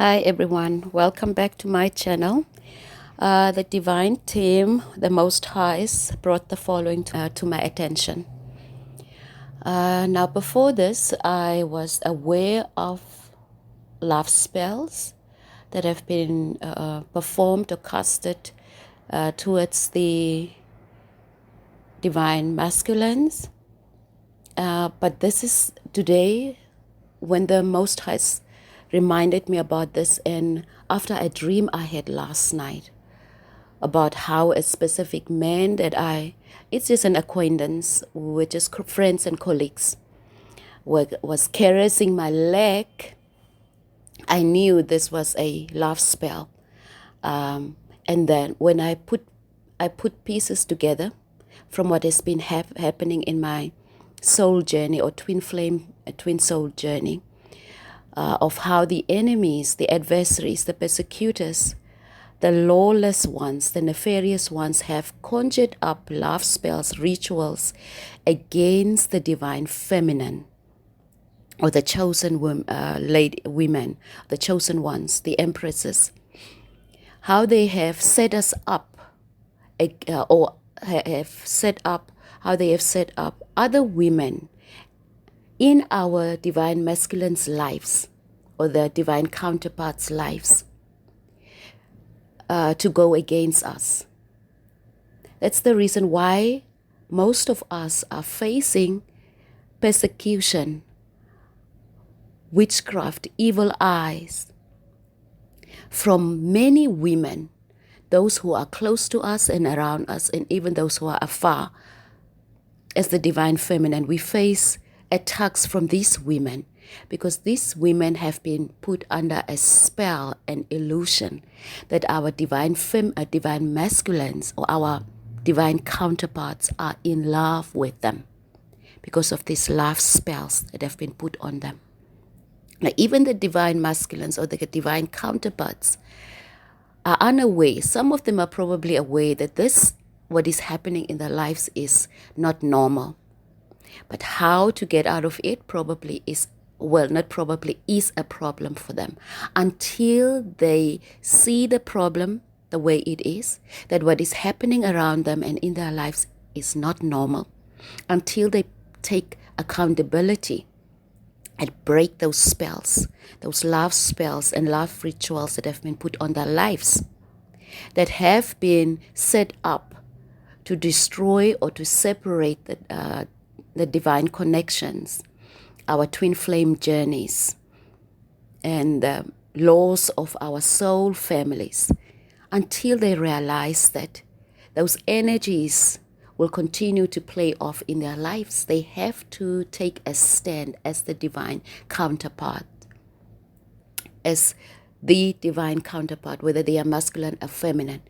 Hi everyone, welcome back to my channel. The divine team, the Most Highs, brought the following to my attention. Now before this, I was aware of love spells that have been performed or casted towards the divine masculines. But this is today when the Most Highs reminded me about this, and after a dream I had last night about how a specific man it's just an acquaintance, we're just friends and colleagues, was caressing my leg. I knew this was a love spell. And then when I put pieces together from what has been happening in my soul journey or twin soul journey, of how the enemies, the adversaries, the persecutors, the lawless ones, the nefarious ones have conjured up love spells, rituals against the divine feminine or the chosen women, the chosen ones, the empresses. How they have set us up, how they have set up other women in our divine masculine's lives or the divine counterparts' lives to go against us. That's the reason why most of us are facing persecution, witchcraft, evil eyes from many women, those who are close to us and around us, and even those who are afar. As the divine feminine, we face attacks from these women because these women have been put under a spell and illusion that our divine masculines or our divine counterparts are in love with them because of these love spells that have been put on them. Now, even the divine masculines or the divine counterparts are unaware. Some of them are probably aware that what is happening in their lives is not normal. But how to get out of it is a problem for them until they see the problem the way it is, that what is happening around them and in their lives is not normal, until they take accountability and break those spells, those love spells and love rituals that have been put on their lives, that have been set up to destroy or to separate the divine connections, our twin flame journeys, and the laws of our soul families, until they realize that those energies will continue to play off in their lives. They have to take a stand as the divine counterpart, as the divine counterpart, whether they are masculine or feminine.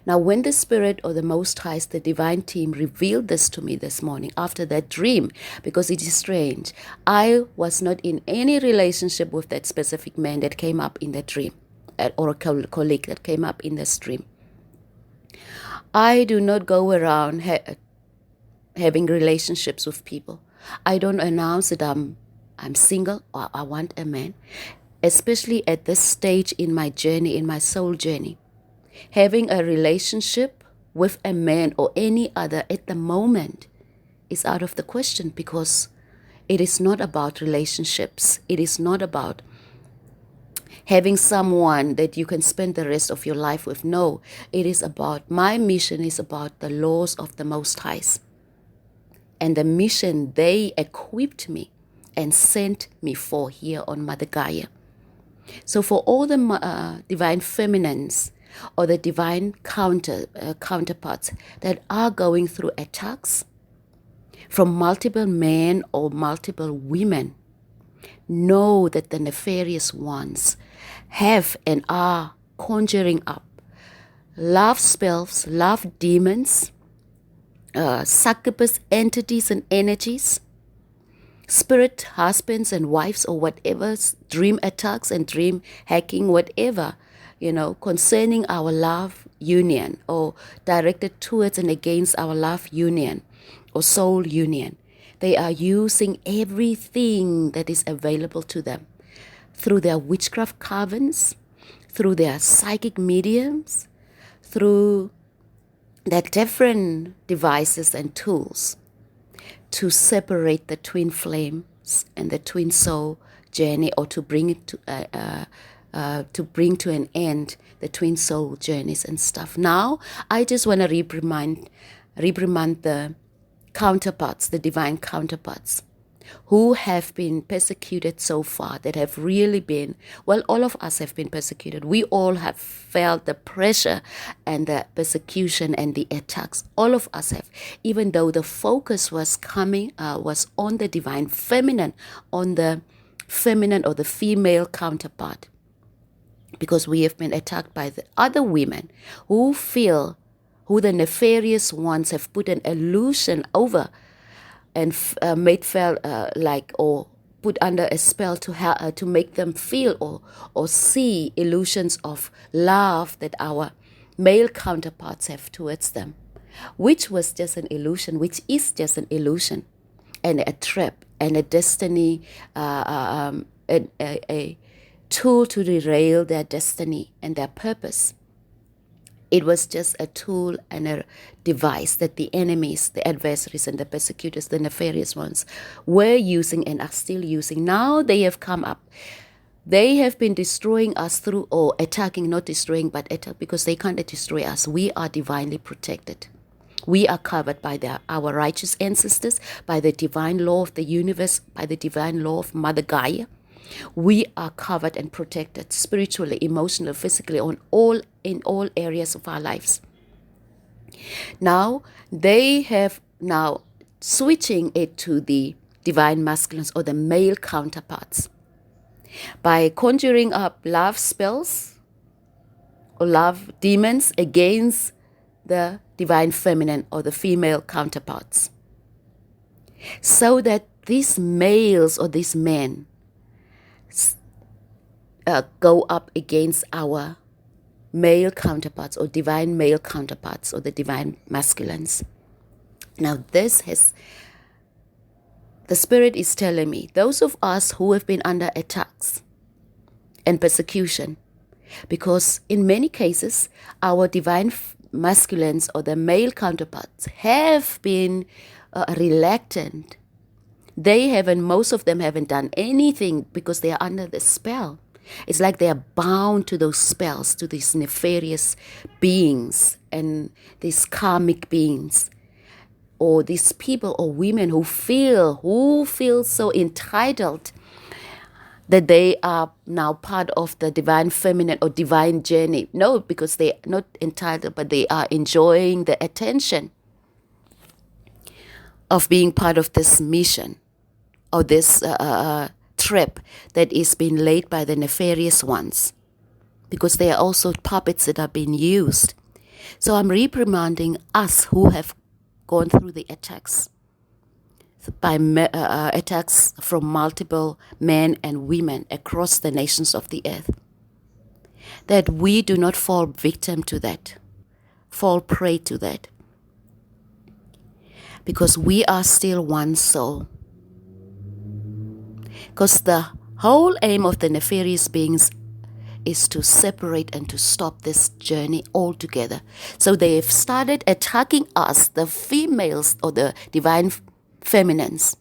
Now, when the Spirit or the Most High, the divine team, revealed this to me this morning after that dream, because it is strange, I was not in any relationship with that specific man that came up in that dream, or a colleague that came up in this dream. I do not go around having relationships with people. I don't announce that I'm single or I want a man. Especially at this stage in my journey, in my soul journey. Having a relationship with a man or any other at the moment is out of the question, because it is not about relationships. It is not about having someone that you can spend the rest of your life with. No, my mission is about the laws of the Most Highs. And the mission they equipped me and sent me for here on Mother Gaia. So for all the divine feminines or the divine counterparts that are going through attacks from multiple men or multiple women, know that the nefarious ones have and are conjuring up love spells, love demons, succubus entities and energies, spirit husbands and wives, or whatever, dream attacks and dream hacking, whatever, concerning our love union or directed towards and against our love union or soul union. They are using everything that is available to them through their witchcraft covens, through their psychic mediums, through their different devices and tools to separate the twin flames and the twin soul journey, or to bring it to bring to an end the twin soul journeys and stuff. Now, I just want to reprimand the counterparts, the divine counterparts, who have been persecuted so far, that have really been, well, all of us have been persecuted. We all have felt the pressure and the persecution and the attacks. All of us have, even though the focus was on the divine feminine, on the feminine or the female counterpart, because we have been attacked by the other women who the nefarious ones have put an illusion over and made feel or put under a spell to make them feel or see illusions of love that our male counterparts have towards them, which is just an illusion and a trap and a destiny, a tool to derail their destiny and their purpose. It was just a tool and a device that the enemies, the adversaries and the persecutors, the nefarious ones, were using and are still using. Now they have come up. They have been destroying us through, or attacking, not destroying, but attack, because they can't destroy us. We are divinely protected. We are covered by our righteous ancestors, by the divine law of the universe, by the divine law of Mother Gaia. We are covered and protected spiritually, emotionally, physically, in all areas of our lives. Now, they have switching it to the divine masculines or the male counterparts by conjuring up love spells or love demons against the divine feminine or the female counterparts, so that these males or these men go up against our male counterparts or divine male counterparts or the divine masculines. Now the Spirit is telling me, those of us who have been under attacks and persecution, because in many cases our divine masculines or the male counterparts have been reluctant. Most of them haven't done anything because they are under the spell. It's like they are bound to those spells, to these nefarious beings and these karmic beings, or these people or women who feel so entitled that they are now part of the divine feminine or divine journey. No, because they are not entitled, but they are enjoying the attention of being part of this mission or this trap that is being laid by the nefarious ones, because they are also puppets that are being used. So I'm reprimanding us who have gone through the attacks by attacks from multiple men and women across the nations of the earth, that we do not fall victim to that, fall prey to that, because we are still one soul. Because the whole aim of the nefarious beings is to separate and to stop this journey altogether. So they have started attacking us, the females or the divine feminines,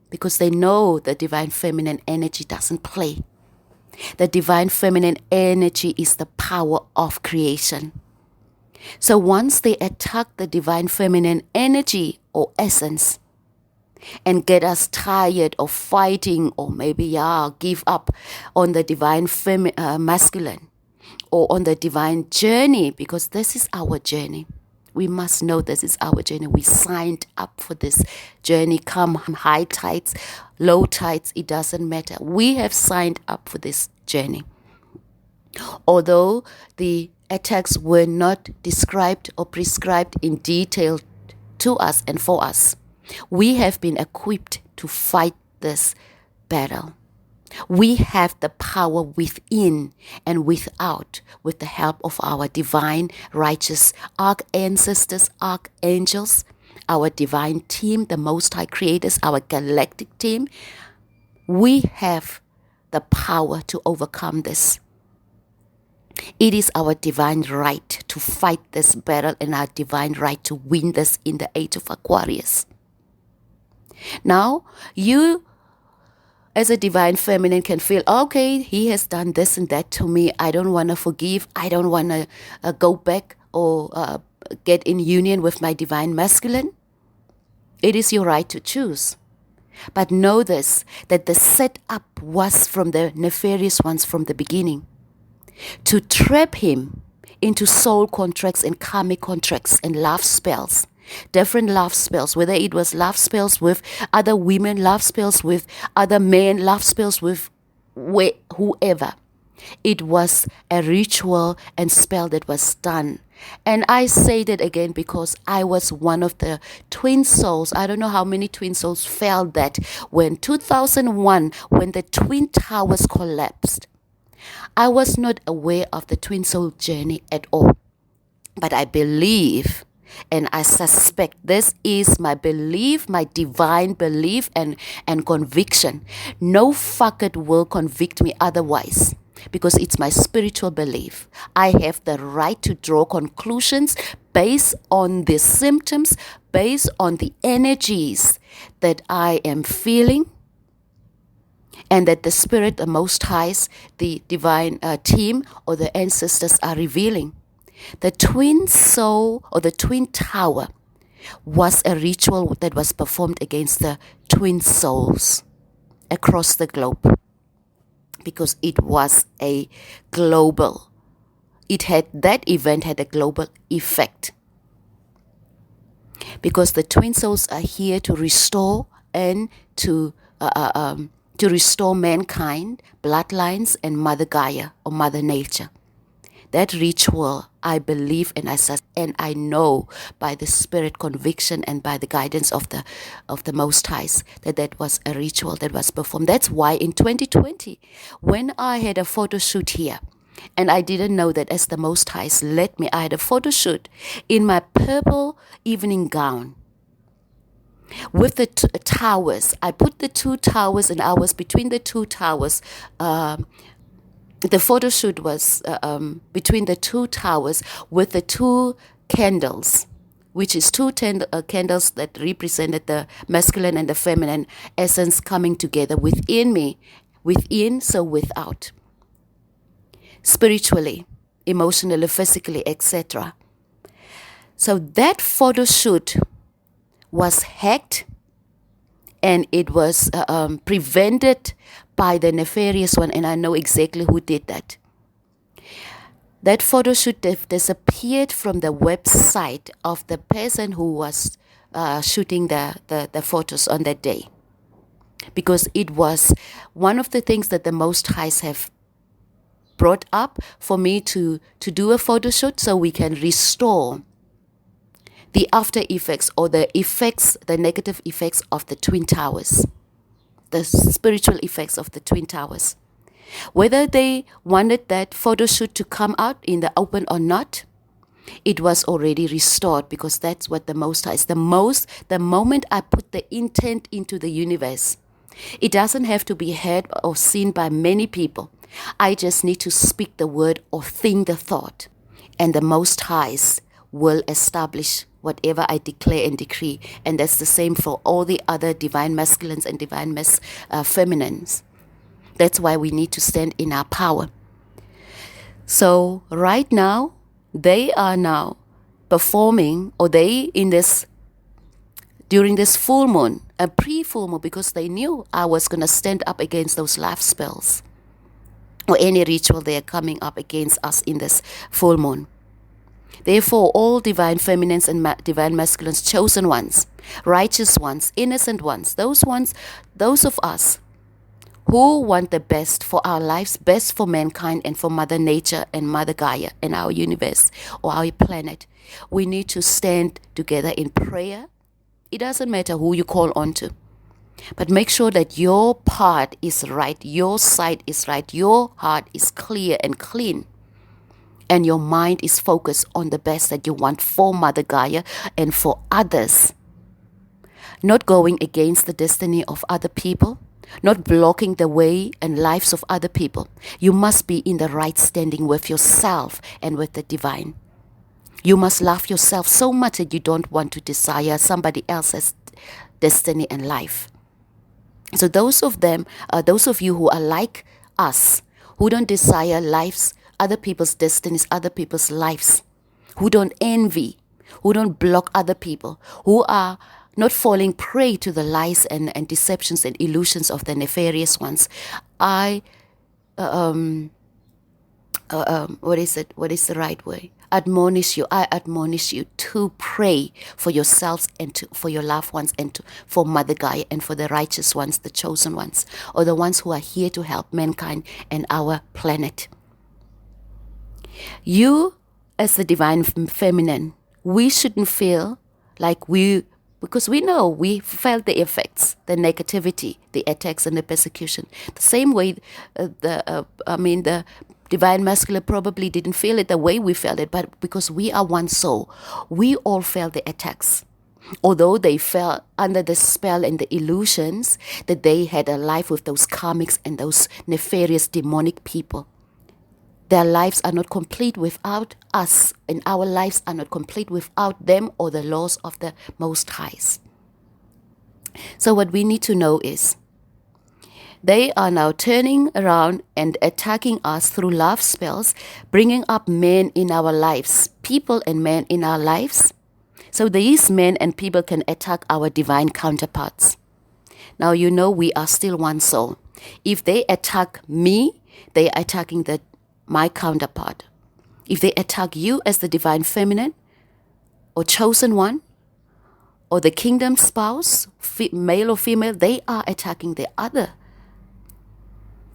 because they know the divine feminine energy doesn't play. The divine feminine energy is the power of creation. So once they attack the divine feminine energy or essence and get us tired of fighting, or maybe give up on the divine masculine or on the divine journey, because this is our journey. We must know this is our journey. We signed up for this journey. Come high tides, low tides, it doesn't matter. We have signed up for this journey. Although the attacks were not described or prescribed in detail to us and for us, we have been equipped to fight this battle. We have the power within and without, with the help of our divine, righteous ARCHANCESTORS, archangels, our divine team, the Most High Creators, our galactic team. We have the power to overcome this. It is our divine right to fight this battle and our divine right to win this in the age of Aquarius. Now, you as a divine feminine can feel, okay, he has done this and that to me. I don't want to forgive. I don't want to go back or get in union with my divine masculine. It is your right to choose. But know this, that the setup was from the nefarious ones from the beginning, to trap him into soul contracts and karmic contracts and love spells, different love spells, whether it was love spells with other women, love spells with other men, love spells with whoever. It was a ritual and spell that was done. And I say that again because I was one of the twin souls. I don't know how many twin souls felt that when 2001, when the Twin Towers collapsed. I was not aware of the twin soul journey at all. But I believe and I suspect, this is my belief, my divine belief and conviction. No fucker will convict me otherwise, because it's my spiritual belief. I have the right to draw conclusions based on the symptoms, based on the energies that I am feeling, and that the Spirit, the Most Highs, the divine team or the ancestors are revealing. The twin soul or the twin tower was a ritual that was performed against the twin souls across the globe, because it was a global. That event had a global effect, because the twin souls are here to restore and to restore mankind, bloodlines, and Mother Gaia or Mother Nature. That ritual, I believe and I know by the Spirit conviction and by the guidance of the Most Highs that was a ritual that was performed. That's why in 2020, when I had a photo shoot here, and I didn't know that as the Most Highs led me, I had a photo shoot in my purple evening gown with the towers. I put the two towers and I was between the two towers. The photo shoot was between the two towers with the two candles, which is two candles that represented the masculine and the feminine essence coming together within me, within, so without, spiritually, emotionally, physically, etc. So that photo shoot was hacked, and it was prevented by the nefarious one, and I know exactly who did that. That photo shoot disappeared from the website of the person who was shooting the photos on that day, because it was one of the things that the Most Highs have brought up for me to do a photo shoot so we can restore the after effects or the effects, the negative effects of the Twin Towers, the spiritual effects of the Twin Towers. Whether they wanted that photo shoot to come out in the open or not, it was already restored, because that's what the Most High is. The moment I put the intent into the universe, it doesn't have to be heard or seen by many people. I just need to speak the word or think the thought, and the Most Highs will establish whatever I declare and decree. And that's the same for all the other divine masculines and divine feminines. That's why we need to stand in our power. So right now, they are now performing, or they during this full moon, a pre-full moon, because they knew I was going to stand up against those life spells or any ritual they are coming up against us in this full moon. Therefore, all divine feminines and divine masculines, chosen ones, righteous ones, innocent ones, those of us who want the best for our lives, best for mankind and for Mother Nature and Mother Gaia and our universe or our planet, we need to stand together in prayer. It doesn't matter who you call on to, but make sure that your part is right, your side is right, your heart is clear and clean, and your mind is focused on the best that you want for Mother Gaia and for others. Not going against the destiny of other people, not blocking the way and lives of other people. You must be in the right standing with yourself and with the divine. You must love yourself so much that you don't want to desire somebody else's destiny and life. So those of you who are like us, who don't desire lives, other people's destinies, other people's lives, who don't envy, who don't block other people, who are not falling prey to the lies and deceptions and illusions of the nefarious ones. What is the right way? I admonish you to pray for yourselves and for your loved ones and for Mother Gaia and for the righteous ones, the chosen ones, or the ones who are here to help mankind and our planet. You, as the divine feminine, we shouldn't feel like because we know we felt the effects, the negativity, the attacks and the persecution. The same way the divine masculine probably didn't feel it the way we felt it, but because we are one soul, we all felt the attacks. Although they fell under the spell and the illusions that they had a life with those karmics and those nefarious demonic people. Their lives are not complete without us, and our lives are not complete without them or the laws of the Most Highs. So what we need to know is, they are now turning around and attacking us through love spells, bringing up men in our lives, people and men in our lives. So these men and people can attack our divine counterparts. Now you know we are still one soul. If they attack me, they are attacking my counterpart. If they attack you as the divine feminine or chosen one or the kingdom spouse, male or female, they are attacking the other.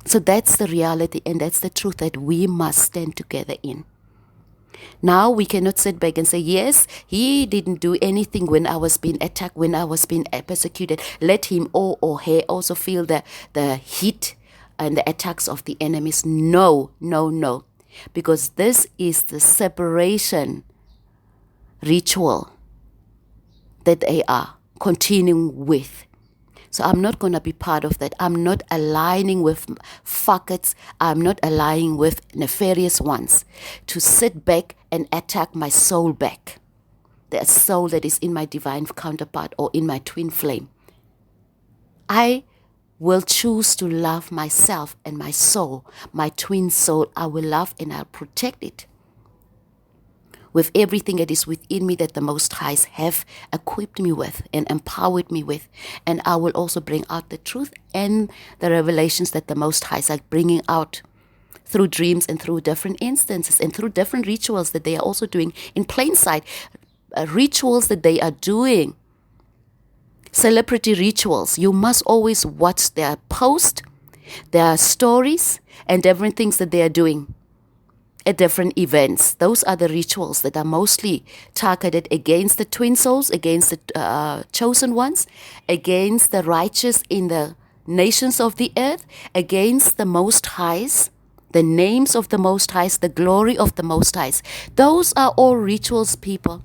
So that's the reality and that's the truth that we must stand together in. Now we cannot sit back and say, yes, he didn't do anything when I was being attacked, when I was being persecuted. Let him or her also feel the heat and the attacks of the enemies. No. Because this is the separation ritual that they are continuing with. So I'm not going to be part of that. I'm not aligning with fuckers. I'm not aligning with nefarious ones to sit back and attack my soul back. The soul that is in my divine counterpart or in my twin flame. I will choose to love myself and my soul, my twin soul. I will love and I'll protect it with everything that is within me that the Most Highs have equipped me with and empowered me with. And I will also bring out the truth and the revelations that the Most Highs are bringing out through dreams and through different instances and through different rituals that they are also doing in plain sight, rituals that they are doing. Celebrity rituals. You must always watch their posts, their stories, and different things that they are doing at different events. Those are the rituals that are mostly targeted against the twin souls, against the chosen ones, against the righteous in the nations of the earth, against the Most Highs, the names of the Most Highs, the glory of the Most Highs. Those are all rituals, people.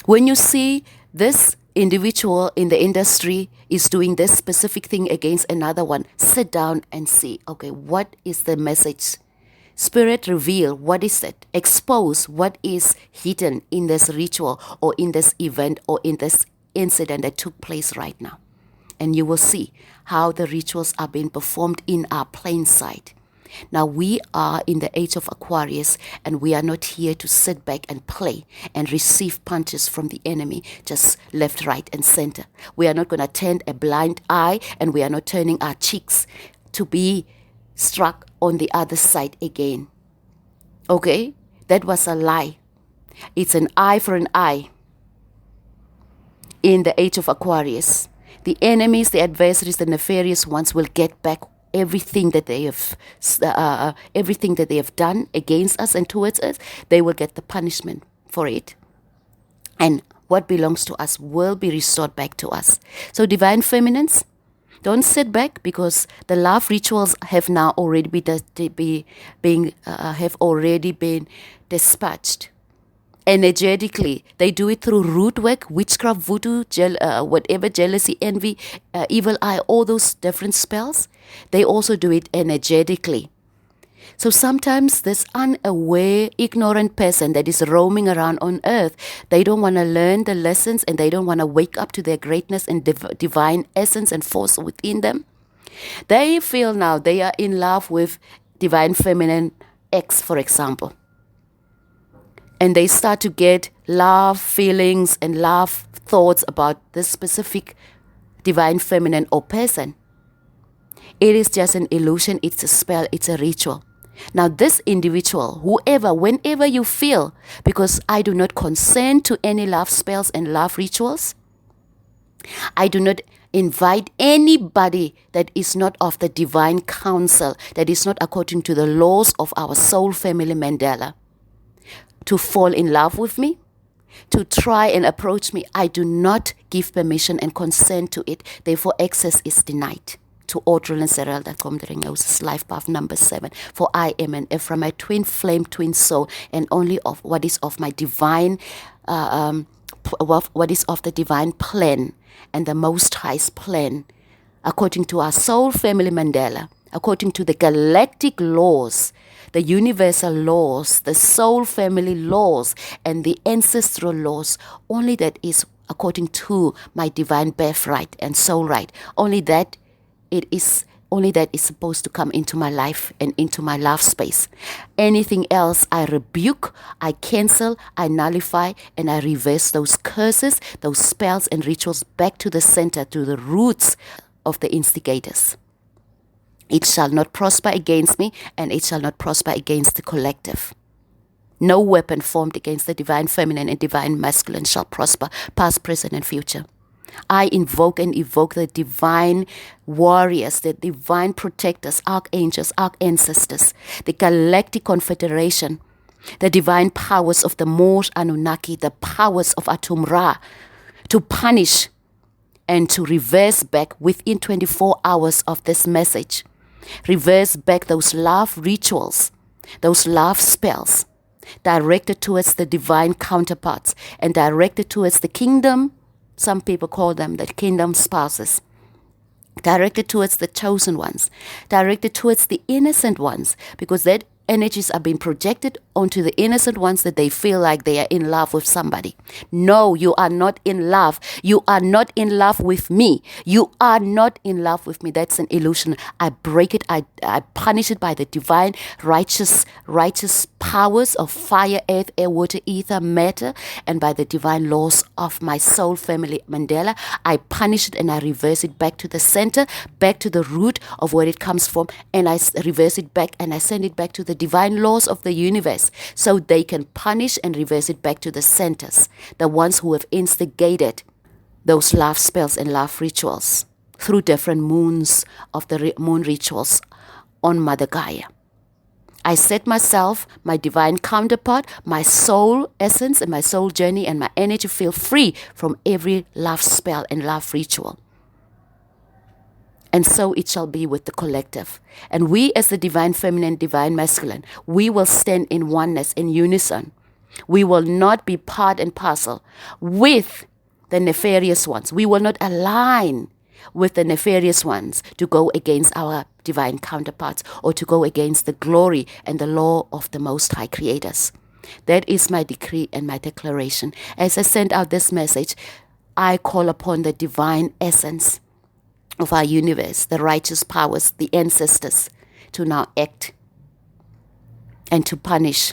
When you see this individual in the industry is doing this specific thing against another one, sit down and see, okay, what is the message? Spirit, reveal, what is it? Expose what is hidden in this ritual or in this event or in this incident that took place right now. And you will see how the rituals are being performed in our plain sight. Now we are in the age of Aquarius and we are not here to sit back and play and receive punches from the enemy just left, right and center. We are not going to turn a blind eye and we are not turning our cheeks to be struck on the other side again. Okay? That was a lie. It's an eye for an eye in the age of Aquarius. The enemies, the adversaries, the nefarious ones will get back everything that they have done against us and towards us. They will get the punishment for it, and what belongs to us will be restored back to us. So divine feminines, don't sit back, because the love rituals have now already been dispatched. energetically. They do it through root work, witchcraft, voodoo, whatever, jealousy, envy, evil eye, all those different spells. They also do it energetically. So sometimes this unaware, ignorant person that is roaming around on earth, they don't want to learn the lessons, and they don't want to wake up to their greatness and divine essence and force within them. They feel now they are in love with divine feminine X, for example. And they start to get love feelings and love thoughts about this specific divine feminine or person. It is just an illusion, it's a spell, it's a ritual. Now this individual, whoever, whenever you feel, because I do not consent to any love spells and love rituals, I do not invite anybody that is not of the divine counsel, that is not according to the laws of our soul family Mandela, to fall in love with me, to try and approach me. I do not give permission and consent to it. Therefore, access is denied to Audrey and Cyril that come during Moses' life path number 7. For I am an Ephraim, my twin flame, twin soul, and only of what is of my divine, what is of the divine plan and the Most High's plan, according to our soul family Mandela, according to the galactic laws, the universal laws, the soul family laws, and the ancestral laws. Only that is according to my divine birthright and soul right. Only that is supposed to come into my life and into my love space. Anything else I rebuke, I cancel, I nullify, and I reverse those curses, those spells and rituals back to the center, to the roots of the instigators. It shall not prosper against me, and it shall not prosper against the collective. No weapon formed against the divine feminine and divine masculine shall prosper, past, present, and future. I invoke and evoke the divine warriors, the divine protectors, archangels, archancestors, the galactic confederation, the divine powers of the Mosh Anunnaki, the powers of Atum Ra, to punish and to reverse back within 24 hours of this message. Reverse back those love rituals, those love spells, directed towards the divine counterparts and directed towards the kingdom. Some people call them the kingdom spouses. Directed towards the chosen ones. Directed towards the innocent ones. Because that energies are being projected onto the innocent ones that they feel like they are in love with somebody. No, you are not in love. You are not in love with me. You are not in love with me. That's an illusion. I break it. I punish it by the divine righteous powers of fire, earth, air, water, ether, matter, and by the divine laws of my soul family Mandela. I punish it and I reverse it back to the center, back to the root of where it comes from, and I reverse it back and I send it back to the divine laws of the universe, so they can punish and reverse it back to the centers, the ones who have instigated those love spells and love rituals through different moons of the moon rituals on Mother Gaia. I set myself, my divine counterpart, my soul essence and my soul journey and my energy field free from every love spell and love ritual. And so it shall be with the collective. And we as the divine feminine, divine masculine, we will stand in oneness, in unison. We will not be part and parcel with the nefarious ones. We will not align with the nefarious ones to go against our divine counterparts or to go against the glory and the law of the Most High Creators. That is my decree and my declaration. As I send out this message, I call upon the divine essence of our universe, the righteous powers, the ancestors, to now act and to punish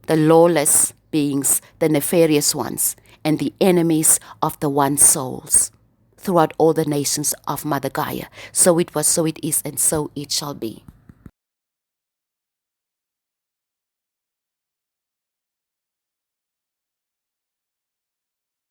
the lawless beings, the nefarious ones, and the enemies of the one souls throughout all the nations of Mother Gaia. So it was, so it is, and so it shall be.